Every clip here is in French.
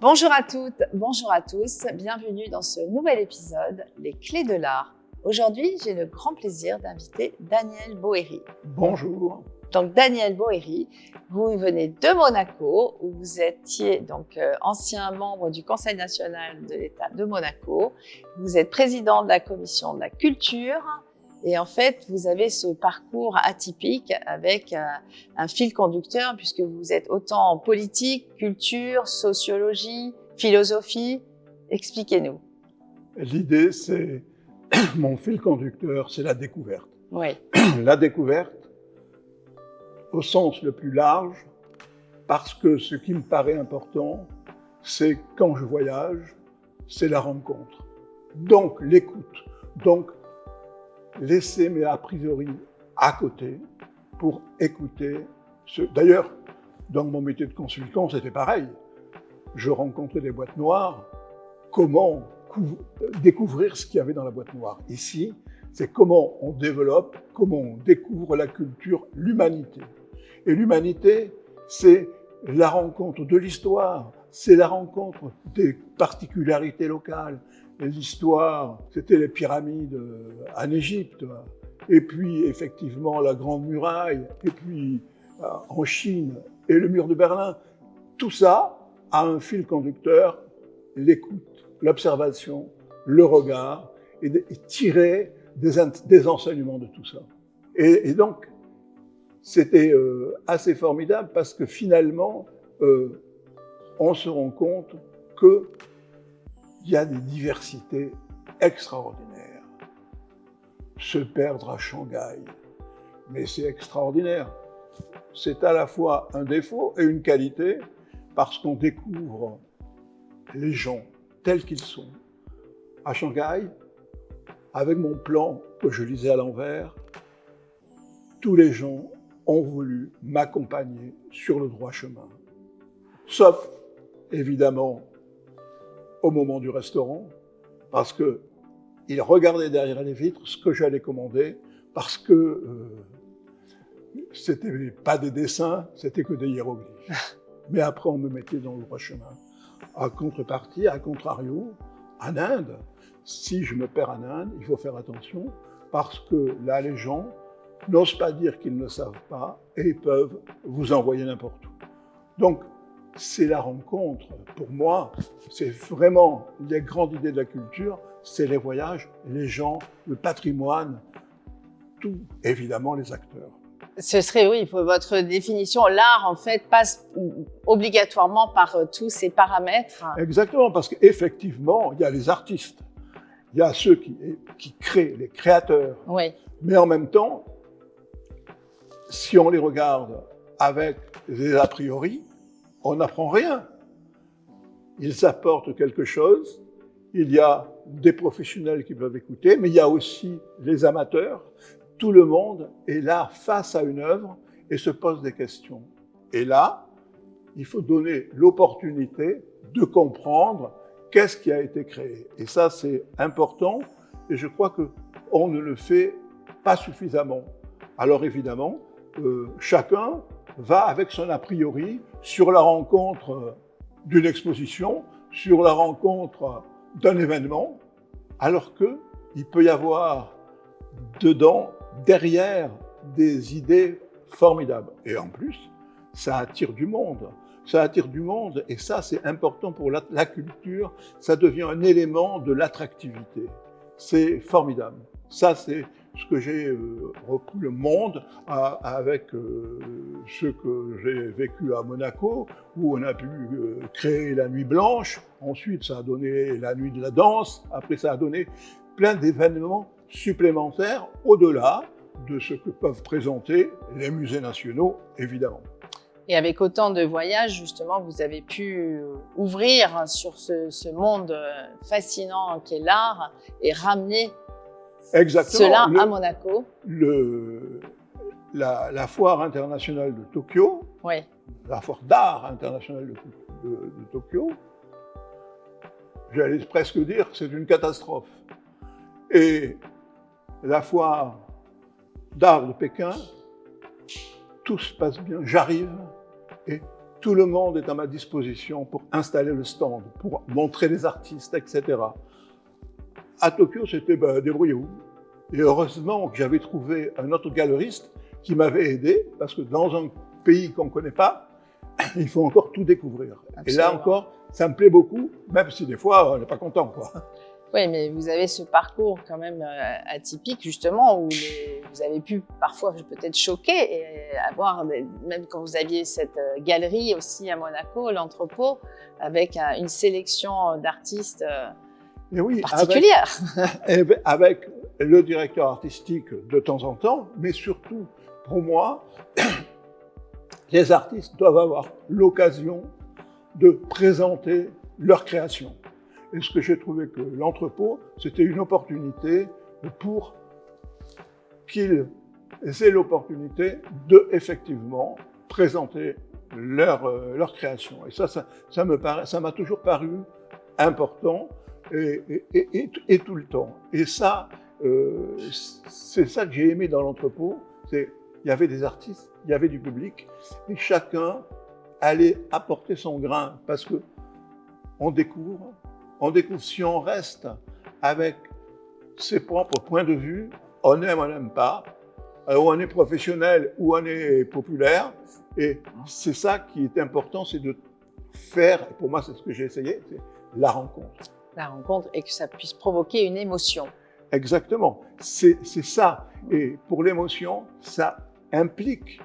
Bonjour à toutes, bonjour à tous, bienvenue dans ce nouvel épisode, Les Clés de l'Art. Aujourd'hui, j'ai le grand plaisir d'inviter Daniel Bohéry. Bonjour. Donc Daniel Bohéry, vous venez de Monaco, où vous étiez ancien membre du Conseil national de l'État de Monaco. Vous êtes président de la commission de la culture. Et en fait, vous avez ce parcours atypique avec un fil conducteur puisque vous êtes autant en politique, culture, sociologie, philosophie. Expliquez-nous. L'idée, c'est, mon fil conducteur, c'est la découverte. Oui. La découverte au sens le plus large, parce que ce qui me paraît important, c'est quand je voyage, c'est la rencontre. Donc l'écoute. Donc laisser mes a priori à côté pour écouter. D'ailleurs, dans mon métier de consultant, c'était pareil. Je rencontrais des boîtes noires. Comment découvrir ce qu'il y avait dans la boîte noire? Ici, c'est comment on développe, comment on découvre la culture, l'humanité. Et l'humanité, c'est la rencontre de l'histoire, c'est la rencontre des particularités locales. L'histoire, c'était les pyramides en Égypte, et puis effectivement la Grande Muraille, et puis en Chine, et le mur de Berlin. Tout ça a un fil conducteur, l'écoute, l'observation, le regard, et tirer des enseignements de tout ça. Et donc, c'était assez formidable parce que finalement, on se rend compte que il y a des diversités extraordinaires. Se perdre à Shanghai, mais c'est extraordinaire. C'est à la fois un défaut et une qualité parce qu'on découvre les gens tels qu'ils sont. À Shanghai, avec mon plan que je lisais à l'envers, tous les gens ont voulu m'accompagner sur le droit chemin. Sauf, évidemment, au moment du restaurant, parce qu'ils regardaient derrière les vitres ce que j'allais commander, parce que c'était pas des dessins, c'était que des hiéroglyphes. Mais après, on me mettait dans le droit chemin. À contrepartie, à contrario, en Inde, si je me perds en Inde, il faut faire attention, parce que là, les gens n'osent pas dire qu'ils ne savent pas, et ils peuvent vous envoyer n'importe où. Donc, c'est la rencontre. Pour moi, c'est vraiment les grandes idées de la culture, c'est les voyages, les gens, le patrimoine, tout, évidemment les acteurs. Ce serait, oui, pour votre définition, l'art, en fait, passe obligatoirement par tous ces paramètres. Exactement, parce qu'effectivement, il y a les artistes, il y a ceux qui créent, les créateurs. Oui. Mais en même temps, si on les regarde avec des a priori, on n'apprend rien. Ils apportent quelque chose, il y a des professionnels qui peuvent écouter, mais il y a aussi les amateurs. Tout le monde est là face à une œuvre et se pose des questions. Et là, il faut donner l'opportunité de comprendre qu'est-ce qui a été créé. Et ça, c'est important et je crois qu'on ne le fait pas suffisamment. Alors évidemment, chacun va avec son a priori sur la rencontre d'une exposition, sur la rencontre d'un événement, alors qu'il peut y avoir dedans, derrière, des idées formidables. Et en plus, ça attire du monde. Ça attire du monde et ça, c'est important pour la culture. Ça devient un élément de l'attractivité. C'est formidable. Ça, c'est ce que j'ai repris le monde avec ce que j'ai vécu à Monaco, où on a pu créer la Nuit Blanche. Ensuite, ça a donné la Nuit de la Danse. Après, ça a donné plein d'événements supplémentaires au-delà de ce que peuvent présenter les musées nationaux, évidemment. Et avec autant de voyages, justement, vous avez pu ouvrir sur ce monde fascinant qu'est l'art et ramener cela à Monaco. La foire internationale de Tokyo, oui. La foire d'art internationale de Tokyo, j'allais presque dire que c'est une catastrophe. Et la foire d'art de Pékin, tout se passe bien, j'arrive et tout le monde est à ma disposition pour installer le stand, pour montrer les artistes, etc. À Tokyo, c'était débrouillez-vous. Et heureusement que j'avais trouvé un autre galeriste qui m'avait aidé, parce que dans un pays qu'on ne connaît pas, il faut encore tout découvrir. Absolument. Et là encore, ça me plaît beaucoup, même si des fois, on n'est pas content, quoi. Oui, mais vous avez ce parcours quand même atypique, justement, où vous avez pu parfois peut-être choquer et avoir, même quand vous aviez cette galerie aussi à Monaco, l'entrepôt, avec une sélection d'artistes oui, particulière. Avec le directeur artistique de temps en temps, mais surtout, pour moi, les artistes doivent avoir l'occasion de présenter leur création. Et ce que j'ai trouvé que l'entrepôt, c'était une opportunité pour qu'ils aient l'opportunité de effectivement présenter leur création. Et ça m'a toujours paru important et tout le temps. Et ça, c'est ça que j'ai aimé dans l'entrepôt, c'est il y avait des artistes, il y avait du public, et chacun allait apporter son grain, parce que on découvre si on reste avec ses propres points de vue, on aime, on n'aime pas, ou on est professionnel, ou on est populaire, et c'est ça qui est important, c'est de faire, pour moi c'est ce que j'ai essayé, c'est la rencontre. La rencontre et que ça puisse provoquer une émotion. Exactement, c'est ça. Et pour l'émotion, ça implique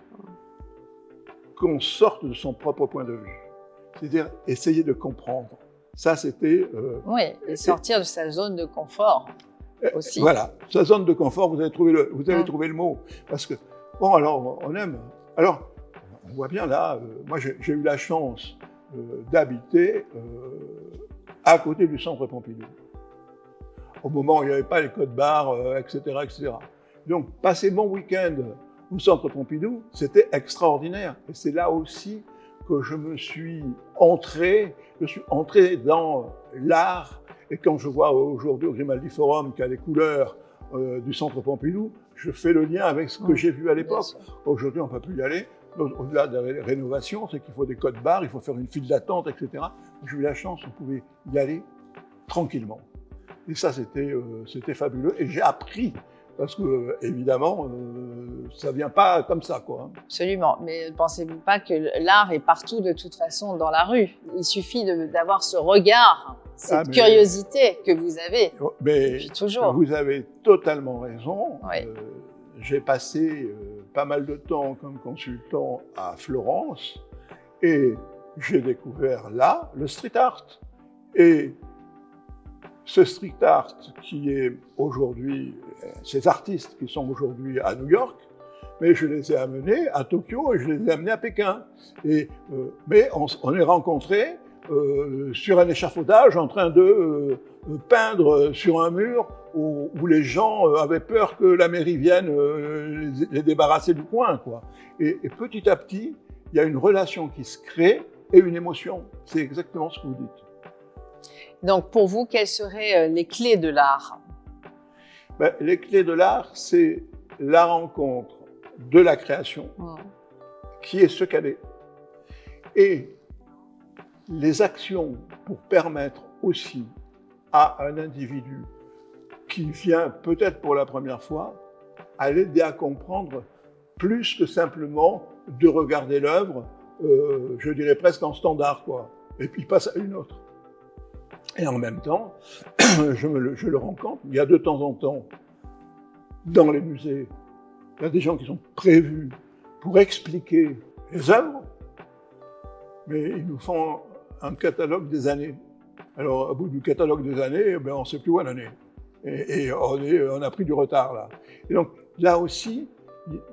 qu'on sorte de son propre point de vue. C'est-à-dire essayer de comprendre. Ça, c'était... oui, et sortir de sa zone de confort aussi. Voilà, sa zone de confort, vous avez trouvé le mot. Parce que, bon, alors, on aime. Alors, on voit bien là, moi j'ai eu la chance d'habiter à côté du centre Pompidou. Au moment où il n'y avait pas les codes barres, etc., etc. Donc, passer mon week-end au centre Pompidou, c'était extraordinaire. Et c'est là aussi que je suis entré dans l'art. Et quand je vois aujourd'hui au Grimaldi Forum qu'il y a les couleurs du centre Pompidou, je fais le lien avec ce que j'ai vu à l'époque. Aujourd'hui, on ne peut plus y aller. Au-delà de la rénovation, c'est qu'il faut des codes barres, il faut faire une file d'attente, etc. J'ai eu la chance, on pouvait y aller tranquillement. Et ça, c'était fabuleux. Et j'ai appris, parce que, évidemment, ça ne vient pas comme ça, quoi. Absolument. Mais ne pensez-vous pas que l'art est partout, de toute façon, dans la rue? Il suffit d'avoir ce regard, cette curiosité que vous avez depuis toujours. Vous avez totalement raison. Oui. J'ai passé pas mal de temps comme consultant à Florence et j'ai découvert là le street art. Et ce street art qui est aujourd'hui, ces artistes qui sont aujourd'hui à New York, mais je les ai amenés à Tokyo et je les ai amenés à Pékin. Mais on est rencontrés sur un échafaudage en train de peindre sur un mur où les gens avaient peur que la mairie vienne les débarrasser du coin, quoi. Et petit à petit, il y a une relation qui se crée et une émotion. C'est exactement ce que vous dites. Donc pour vous, quelles seraient les clés de l'art? Les clés de l'art, c'est la rencontre de la création, qui est ce qu'elle est. Et les actions pour permettre aussi à un individu qui vient peut-être pour la première fois à l'aider à comprendre plus que simplement de regarder l'œuvre, je dirais presque en standard, quoi. Et puis il passe à une autre. Et en même temps, je le rencontre, il y a de temps en temps, dans les musées, il y a des gens qui sont prévus pour expliquer les œuvres, mais ils nous font un catalogue des années. Alors, au bout du catalogue des années, on ne sait plus où on en est. Et on a pris du retard, là. Et donc, là aussi,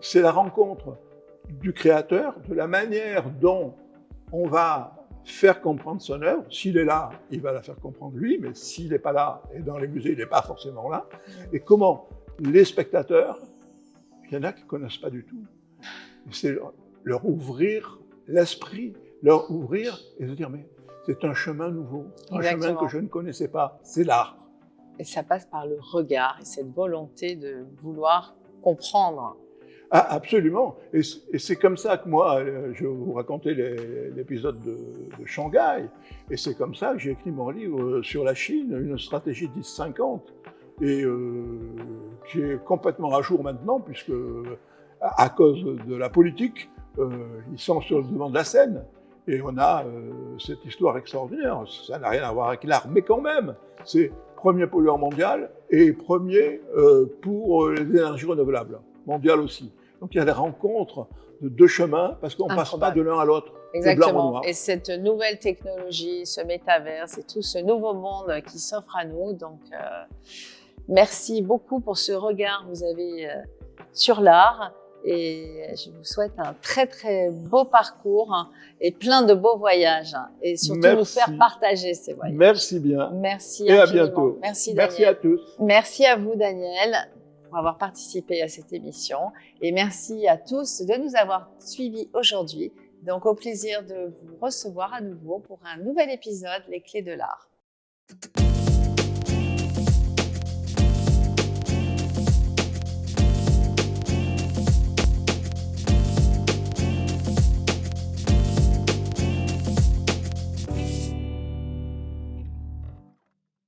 c'est la rencontre du créateur, de la manière dont on va faire comprendre son œuvre. S'il est là, il va la faire comprendre lui, mais s'il n'est pas là, et dans les musées, il n'est pas forcément là. Et comment les spectateurs, il y en a qui ne connaissent pas du tout, c'est leur ouvrir l'esprit, leur ouvrir et se dire, mais c'est un chemin nouveau, un chemin que je ne connaissais pas, c'est l'art. Et ça passe par le regard et cette volonté de vouloir comprendre. Ah, absolument. Et c'est comme ça que moi, je vous racontais l'épisode de Shanghai, et c'est comme ça que j'ai écrit mon livre sur la Chine, une stratégie 10-50, et qui est complètement à jour maintenant, puisque à cause de la politique, ils sont sur le devant de la scène. Et on a cette histoire extraordinaire. Ça n'a rien à voir avec l'art, mais quand même, c'est premier pollueur mondial et premier pour les énergies renouvelables, mondial aussi. Donc il y a des rencontres de deux chemins, parce qu'on ne passe pas de l'un à l'autre. Exactement. Et cette nouvelle technologie, ce métaverse et tout ce nouveau monde qui s'offre à nous. Donc, merci beaucoup pour ce regard que vous avez sur l'art. Et je vous souhaite un très, très beau parcours et plein de beaux voyages. Et surtout nous faire partager ces voyages. Merci bien. Merci et infiniment. À bientôt. Merci, Daniel. Merci à tous. Merci à vous, Daniel, pour avoir participé à cette émission. Et merci à tous de nous avoir suivis aujourd'hui. Donc, au plaisir de vous recevoir à nouveau pour un nouvel épisode, Les Clés de l'Art.